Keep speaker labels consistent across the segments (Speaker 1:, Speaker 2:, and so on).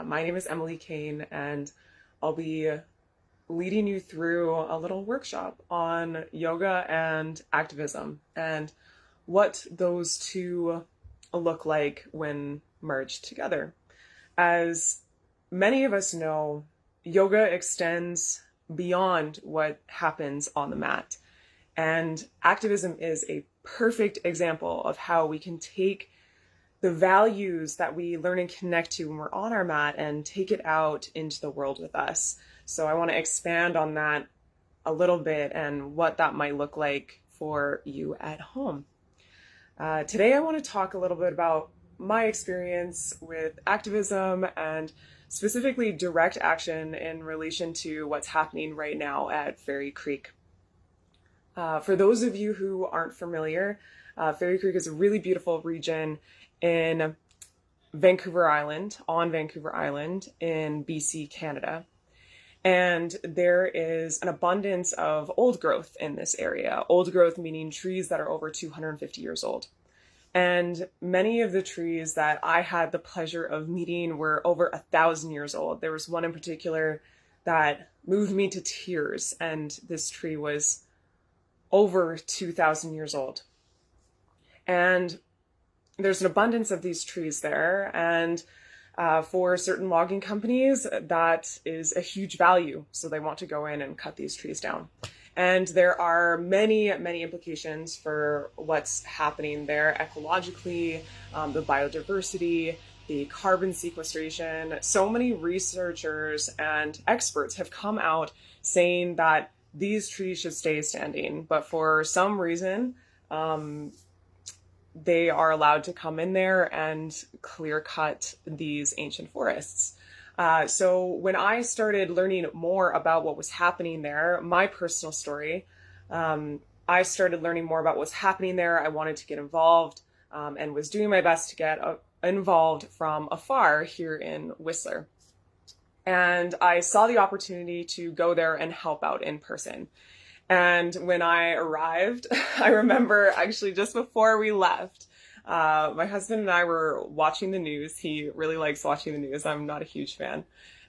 Speaker 1: My name is Emily Kane, and I'll be leading you through a little workshop on yoga and activism and what those two look like when merged together. As many of us know, yoga extends beyond what happens on the mat. And activism is a perfect example of how we can take the values that we learn and connect to when we're on our mat and take it out into the world with us. So I want to expand on that a little bit and what that might look like for you at home. Today I want to talk a little bit about my experience with activism and specifically direct action in relation to what's happening right now at Fairy Creek. For those of you who aren't familiar, Fairy Creek is a really beautiful region in Vancouver Island, on Vancouver Island in BC, Canada. And there is an abundance of old growth in this area. Old growth meaning trees that are over 250 years old. And many of the trees that I had the pleasure of meeting were over 1,000 years old. There was one in particular that moved me to tears, and this tree was over 2,000 years old. And there's an abundance of these trees there, and for certain logging companies, that is a huge value. So they want to go in and cut these trees down. And there are many, many implications for what's happening there ecologically, the biodiversity, the carbon sequestration. So many researchers and experts have come out saying that these trees should stay standing, but for some reason, they are allowed to come in there and clear cut these ancient forests. So when I started learning more about what was happening there, my personal story, I started learning more about what's happening there. I wanted to get involved and was doing my best to get involved from afar here in Whistler. And I saw the opportunity to go there and help out in person. And when I arrived, I remember actually just before we left, my husband and I were watching the news. He really likes watching the news. I'm not a huge fan.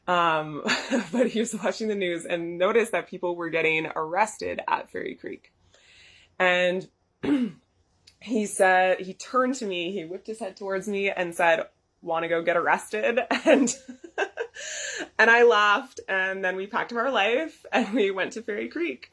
Speaker 1: But he was watching the news and noticed that people were getting arrested at Fairy Creek. And he turned to me, he whipped his head towards me and said, "Want to go get arrested?" And I laughed, and then we packed up our life and we went to Fairy Creek.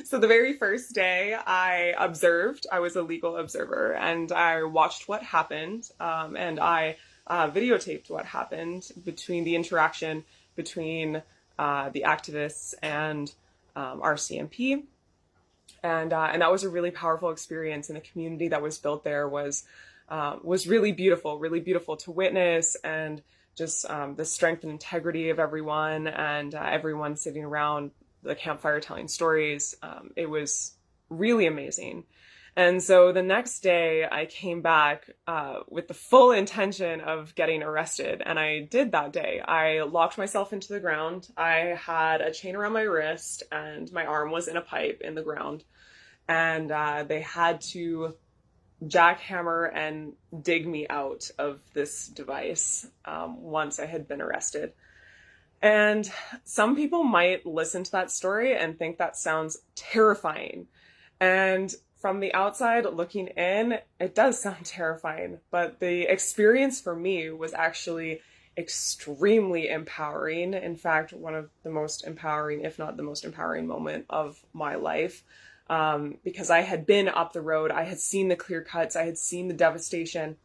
Speaker 1: So the very first day I observed, I was a legal observer, and I watched what happened, and I videotaped what happened between the interaction between the activists and RCMP. And that was a really powerful experience, and the community that was built there was really beautiful to witness, and just the strength and integrity of everyone, and everyone sitting around the campfire telling stories. It was really amazing. And so the next day I came back with the full intention of getting arrested, and I did that day. I locked myself into the ground. I had a chain around my wrist, and my arm was in a pipe in the ground. And they had to jackhammer and dig me out of this device once I had been arrested. And some people might listen to that story and think that sounds terrifying. And from the outside looking in, it does sound terrifying. But the experience for me was actually extremely empowering. In fact, one of the most empowering, if not the most empowering moment of my life. Because I had been up the road, I had seen the clear cuts, I had seen the devastation,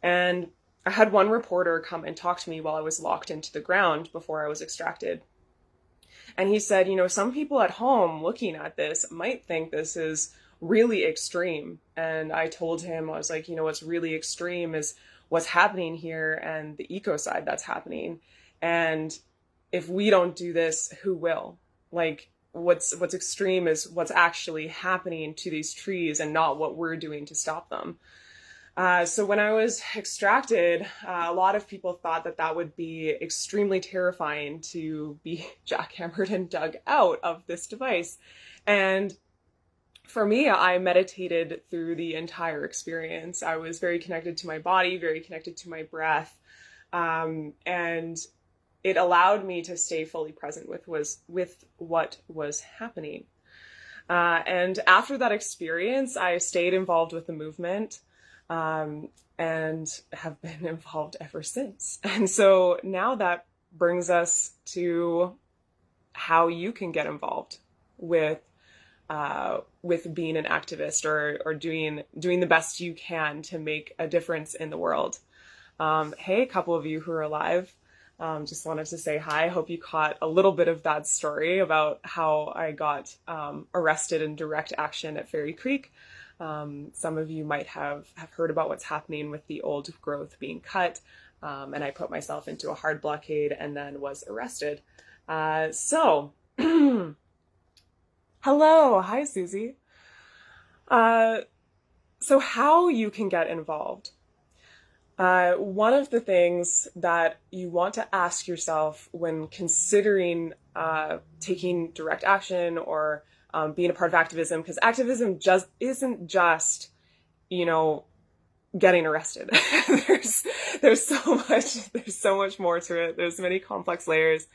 Speaker 1: and I had one reporter come and talk to me while I was locked into the ground before I was extracted. And he said, some people at home looking at this might think this is really extreme. And I told him, I was like, what's really extreme is what's happening here and the ecocide that's happening. And if we don't do this, who will? Like, what's extreme is what's actually happening to these trees and not what we're doing to stop them. So when I was extracted, a lot of people thought that would be extremely terrifying to be jackhammered and dug out of this device. And for me, I meditated through the entire experience. I was very connected to my body, very connected to my breath. And it allowed me to stay fully present with what was happening. And after that experience, I stayed involved with the movement, and have been involved ever since. And so now that brings us to how you can get involved with being an activist, or doing the best you can to make a difference in the world. Hey, a couple of you who are alive. Just wanted to say hi. Hope you caught a little bit of that story about how I got arrested in direct action at Fairy Creek. Some of you might have heard about what's happening with the old growth being cut, and I put myself into a hard blockade and then was arrested. So, hello. Hi, Susie. So how you can get involved. One of the things that you want to ask yourself when considering taking direct action or being a part of activism, because activism just isn't just, getting arrested. there's so much more to it. There's many complex layers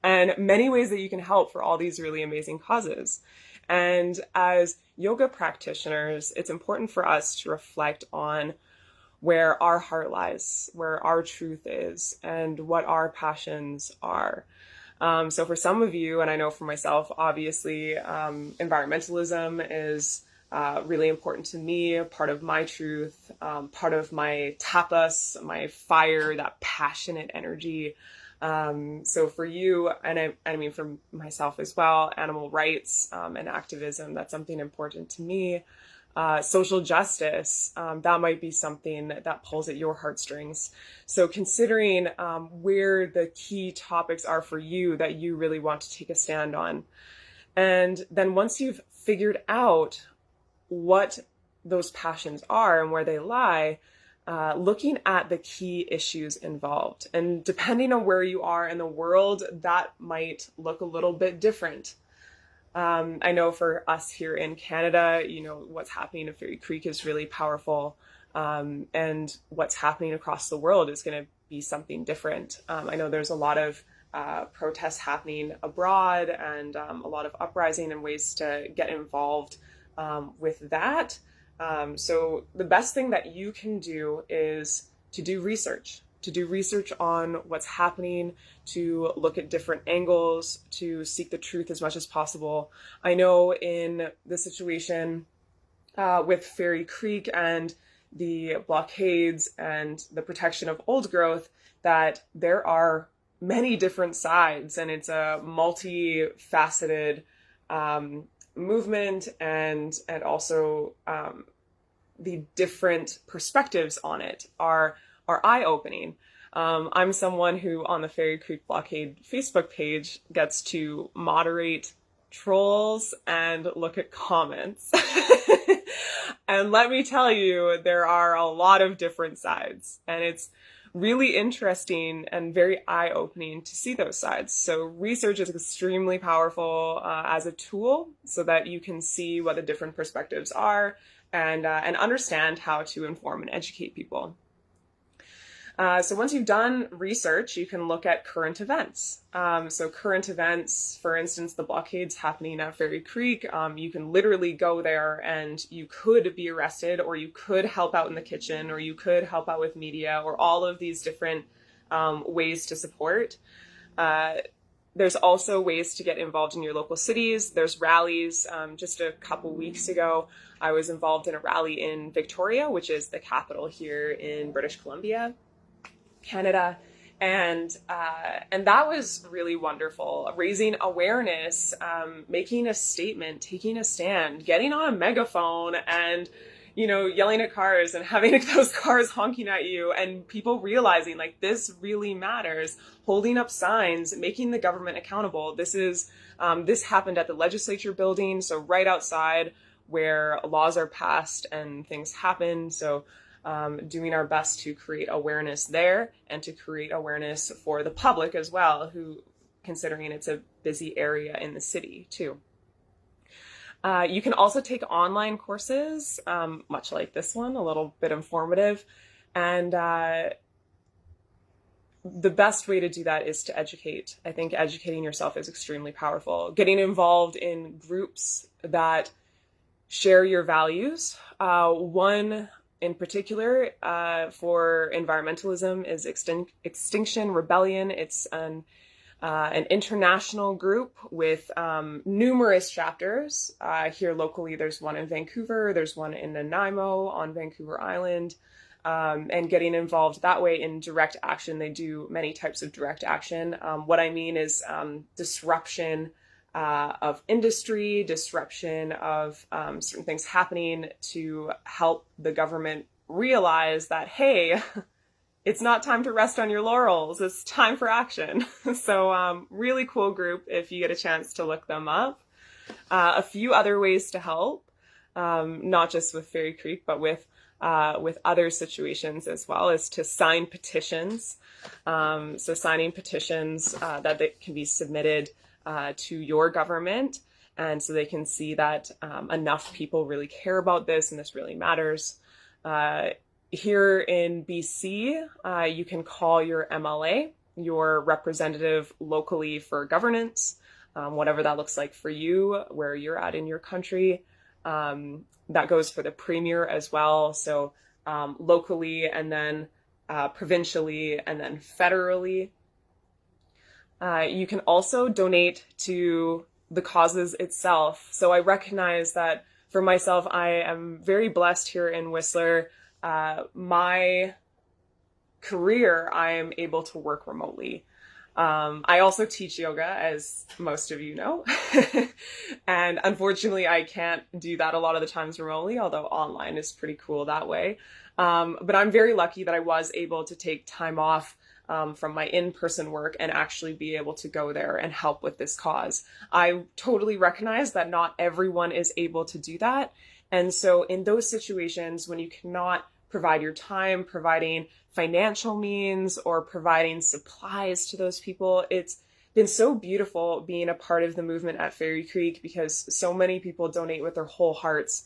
Speaker 1: and many ways that you can help for all these really amazing causes. And as yoga practitioners, it's important for us to reflect on where our heart lies, where our truth is, and what our passions are. So for some of you, and I know for myself, obviously, environmentalism is really important to me, part of my truth, part of my tapas, my fire, that passionate energy. So for you, and I mean for myself as well, animal rights and activism, that's something important to me. Social justice, that might be something that pulls at your heartstrings. So considering where the key topics are for you that you really want to take a stand on. And then once you've figured out what those passions are and where they lie, looking at the key issues involved. And depending on where you are in the world, that might look a little bit different. I know for us here in Canada, what's happening in Fairy Creek is really powerful. And what's happening across the world is going to be something different. I know there's a lot of protests happening abroad, and a lot of uprising and ways to get involved with that. So the best thing that you can do is to do research on what's happening, to look at different angles, to seek the truth as much as possible. I know in the situation with Fairy Creek and the blockades and the protection of old growth, that there are many different sides, and it's a multifaceted movement, and also the different perspectives on it are eye-opening. I'm someone who on the Fairy Creek Blockade Facebook page gets to moderate trolls and look at comments. And let me tell you, there are a lot of different sides, and it's really interesting and very eye-opening to see those sides. So research is extremely powerful as a tool so that you can see what the different perspectives are and understand how to inform and educate people. So once you've done research, you can look at current events. So current events, for instance, the blockades happening at Fairy Creek, you can literally go there and you could be arrested, or you could help out in the kitchen, or you could help out with media, or all of these different ways to support. There's also ways to get involved in your local cities. There's rallies. Just a couple weeks ago, I was involved in a rally in Victoria, which is the capital here in British Columbia, Canada. And that was really wonderful. Raising awareness, making a statement, taking a stand, getting on a megaphone and, yelling at cars and having those cars honking at you, and people realizing like this really matters, holding up signs, making the government accountable. This happened at the legislature building. So right outside where laws are passed and things happen. So doing our best to create awareness there, and to create awareness for the public as well, who, considering it's a busy area in the city too. You can also take online courses, much like this one, a little bit informative. And the best way to do that is to educate. I think educating yourself is extremely powerful. Getting involved in groups that share your values. One in particular for environmentalism is Extinction Rebellion. It's an international group with numerous chapters. Here locally, there's one in Vancouver, there's one in Nanaimo on Vancouver Island, and getting involved that way in direct action. They do many types of direct action. What I mean is disruption of industry, disruption of certain things happening to help the government realize that, hey, it's not time to rest on your laurels. It's time for action. So really cool group if you get a chance to look them up. A few other ways to help, not just with Fairy Creek, but with other situations as well, is to sign petitions. So signing petitions that they can be submitted to your government, and so they can see that enough people really care about this and this really matters. Here in BC, you can call your MLA, your representative locally for governance, whatever that looks like for you, where you're at in your country. That goes for the premier as well. So locally, and then provincially, and then federally. You can also donate to the causes itself. So I recognize that for myself, I am very blessed here in Whistler. My career, I am able to work remotely. I also teach yoga, as most of you know. And unfortunately, I can't do that a lot of the times remotely, although online is pretty cool that way. But I'm very lucky that I was able to take time off from my in-person work and actually be able to go there and help with this cause. I totally recognize that not everyone is able to do that. And so in those situations, when you cannot provide your time, providing financial means, or providing supplies to those people, it's been so beautiful being a part of the movement at Fairy Creek, because so many people donate with their whole hearts.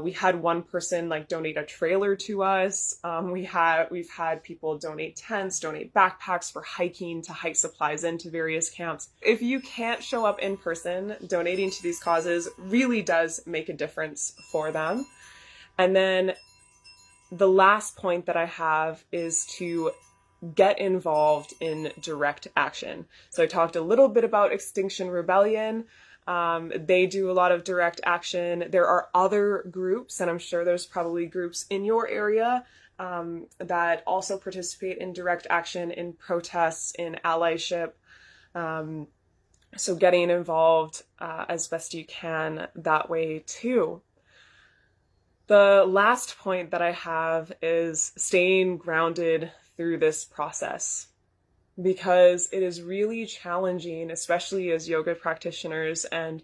Speaker 1: We had one person donate a trailer to us. We've had people donate tents, donate backpacks for hiking, to hike supplies into various camps. If you can't show up in person, donating to these causes really does make a difference for them. And then the last point that I have is to get involved in direct action. So I talked a little bit about Extinction Rebellion. They do a lot of direct action. There are other groups, and I'm sure there's probably groups in your area that also participate in direct action, in protests, in allyship. So getting involved as best you can that way too. The last point that I have is staying grounded through this process, because it is really challenging, especially as yoga practitioners. And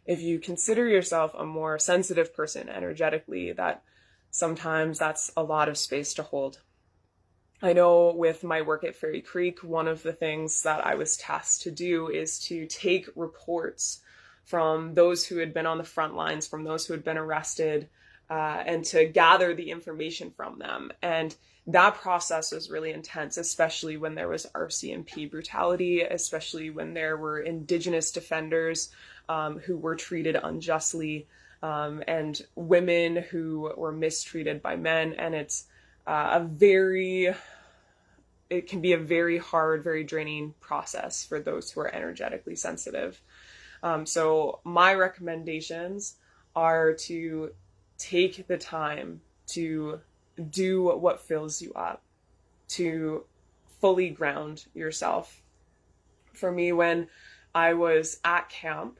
Speaker 1: if you consider yourself a more sensitive person energetically, that sometimes that's a lot of space to hold. I know with my work at Fairy Creek, one of the things that I was tasked to do is to take reports from those who had been on the front lines, from those who had been arrested, and to gather the information from them. And that process was really intense, especially when there was RCMP brutality, especially when there were Indigenous defenders who were treated unjustly, and women who were mistreated by men. And it can be a very hard, very draining process for those who are energetically sensitive. So my recommendations are to take the time to do what fills you up, to fully ground yourself. For me, when I was at camp,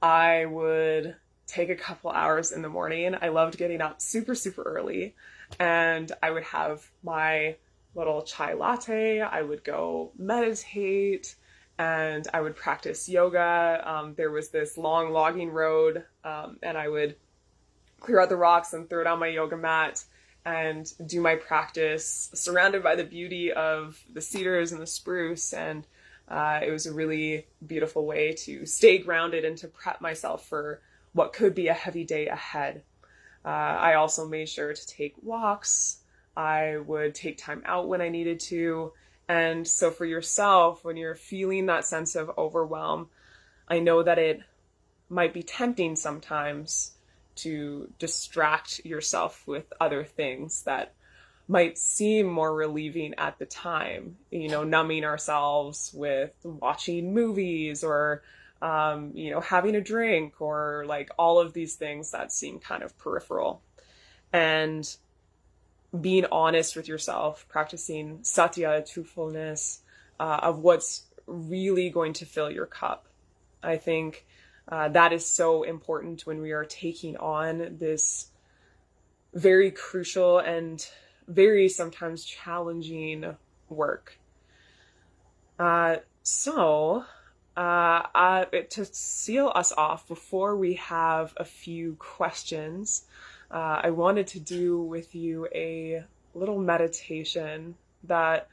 Speaker 1: I would take a couple hours in the morning. I loved getting up super, super early, and I would have my little chai latte. I would go meditate, and I would practice yoga. There was this long logging road, and I would clear out the rocks and throw down my yoga mat and do my practice surrounded by the beauty of the cedars and the spruce. And it was a really beautiful way to stay grounded and to prep myself for what could be a heavy day ahead. I also made sure to take walks. I would take time out when I needed to, And so for yourself, when you're feeling that sense of overwhelm, I know that it might be tempting sometimes to distract yourself with other things that might seem more relieving at the time, numbing ourselves with watching movies or, having a drink or like all of these things that seem kind of peripheral. And being honest with yourself, practicing satya, truthfulness, of what's really going to fill your cup. I think that is so important when we are taking on this very crucial and very sometimes challenging work. To seal us off, before we have a few questions, I wanted to do with you a little meditation that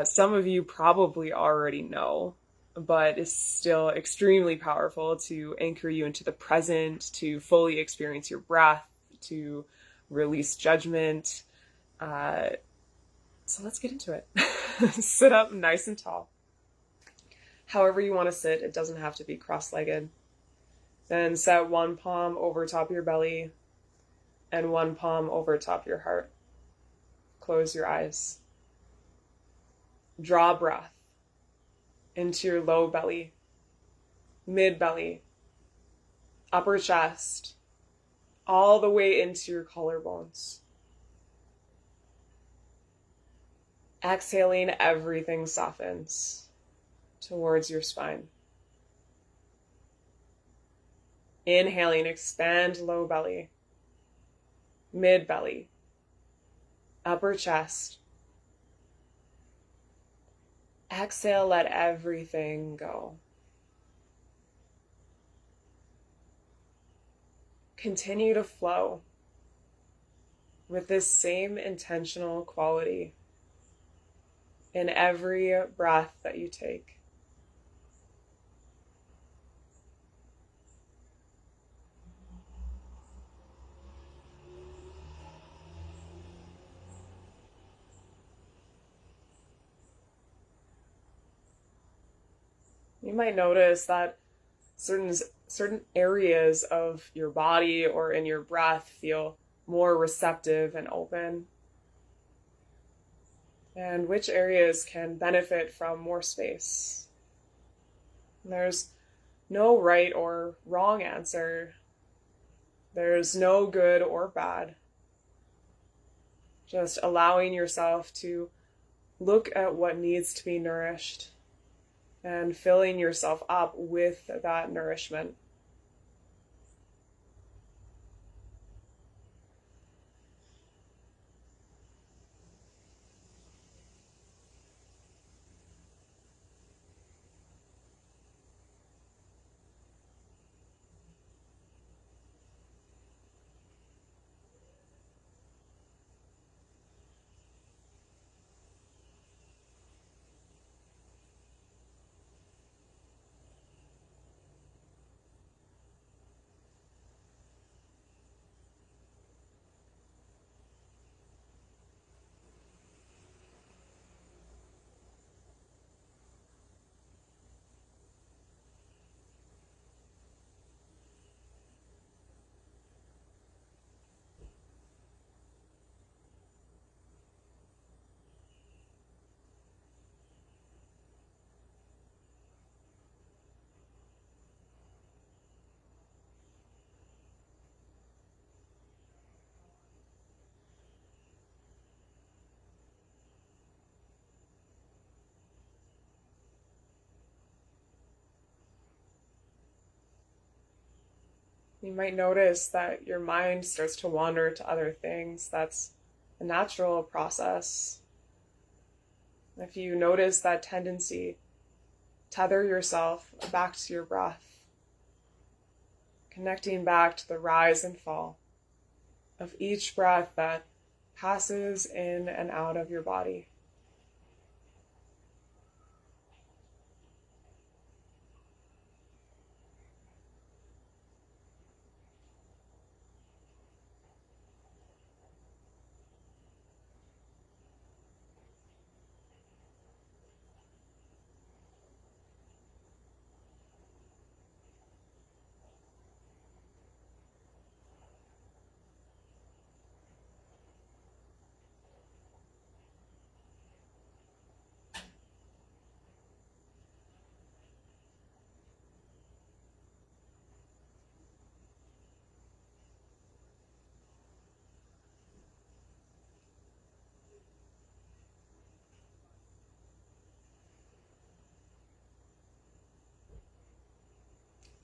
Speaker 1: some of you probably already know, but is still extremely powerful to anchor you into the present, to fully experience your breath, to release judgment. So let's get into it. Sit up nice and tall. However you want to sit, it doesn't have to be cross-legged. Then set one palm over top of your belly and one palm over top of your heart. Close your eyes. Draw breath into your low belly, mid belly, upper chest, all the way into your collarbones. Exhaling, everything softens towards your spine. Inhaling, expand low belly, mid belly, upper chest. Exhale, let everything go. Continue to flow with this same intentional quality in every breath that you take. You might notice that certain areas of your body or in your breath feel more receptive and open, and which areas can benefit from more space. There's no right or wrong answer. There's no good or bad. Just allowing yourself to look at what needs to be nourished and filling yourself up with that nourishment. You might notice that your mind starts to wander to other things. That's a natural process. If you notice that tendency, tether yourself back to your breath, connecting back to the rise and fall of each breath that passes in and out of your body.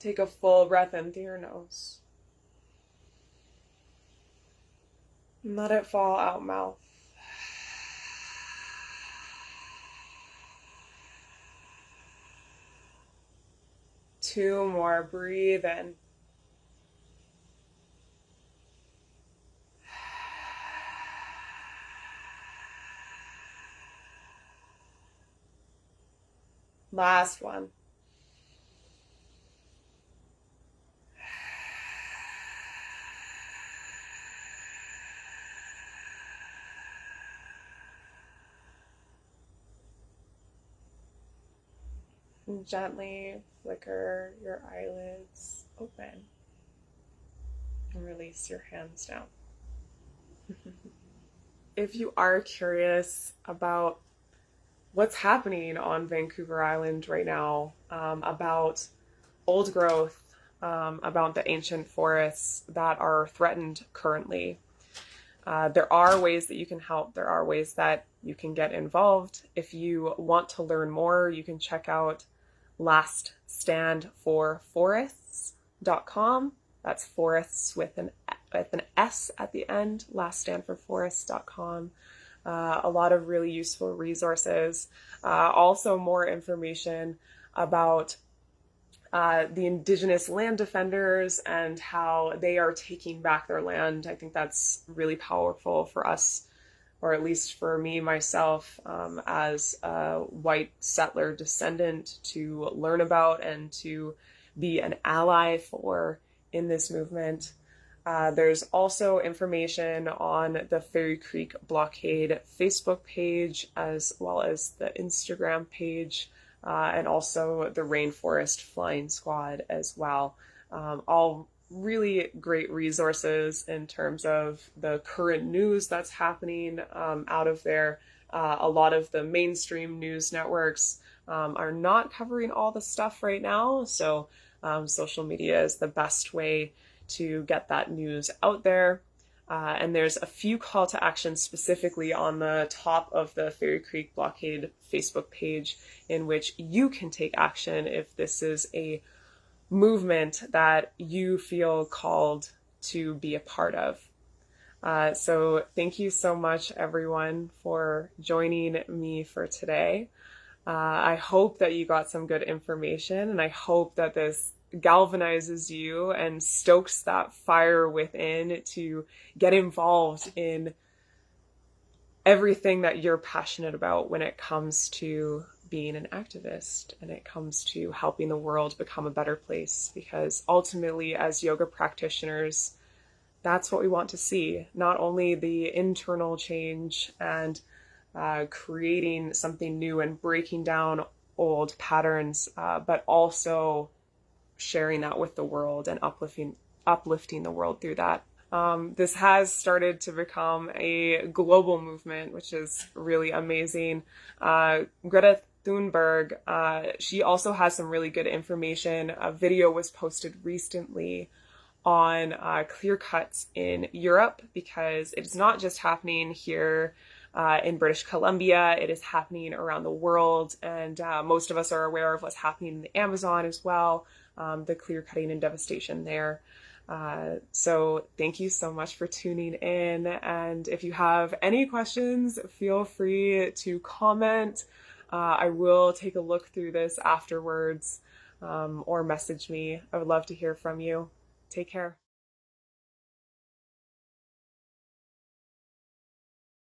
Speaker 1: Take a full breath in through your nose. And let it fall out mouth. Two more. Breathe in. Last one. And gently flicker your eyelids open and release your hands down. If you are curious about what's happening on Vancouver Island right now, about old growth, about the ancient forests that are threatened currently, there are ways that you can help. There are ways that you can get involved. If you want to learn more, you can check out laststandforforests.com. That's forests with an S at the end, laststandforforests.com. A lot of really useful resources. Also more information about the Indigenous land defenders and how they are taking back their land. I think that's really powerful for us, or at least for me, myself, as a white settler descendant, to learn about and to be an ally for in this movement. There's also information on the Fairy Creek Blockade Facebook page, as well as the Instagram page, and also the Rainforest Flying Squad as well. All really great resources in terms of the current news that's happening out of there. A lot of the mainstream news networks are not covering all the stuff right now, so social media is the best way to get that news out there. And there's a few call to action specifically on the top of the Fairy Creek Blockade Facebook page in which you can take action if this is a movement that you feel called to be a part of. So thank you so much, everyone, for joining me for today. I hope that you got some good information, and I hope that this galvanizes you and stokes that fire within to get involved in everything that you're passionate about when it comes to being an activist and it comes to helping the world become a better place. Because ultimately, as yoga practitioners, that's what we want to see. Not only the internal change and creating something new and breaking down old patterns, but also sharing that with the world and uplifting the world through that. This has started to become a global movement, which is really amazing. Greta Thunberg, she also has some really good information. A video was posted recently on clear cuts in Europe, because it's not just happening here in British Columbia, it is happening around the world, and most of us are aware of what's happening in the Amazon as well, the clear cutting and devastation there. So thank you so much for tuning in, and if you have any questions, feel free to comment. I will take a look through this afterwards, or message me. I would love to hear from you. Take care.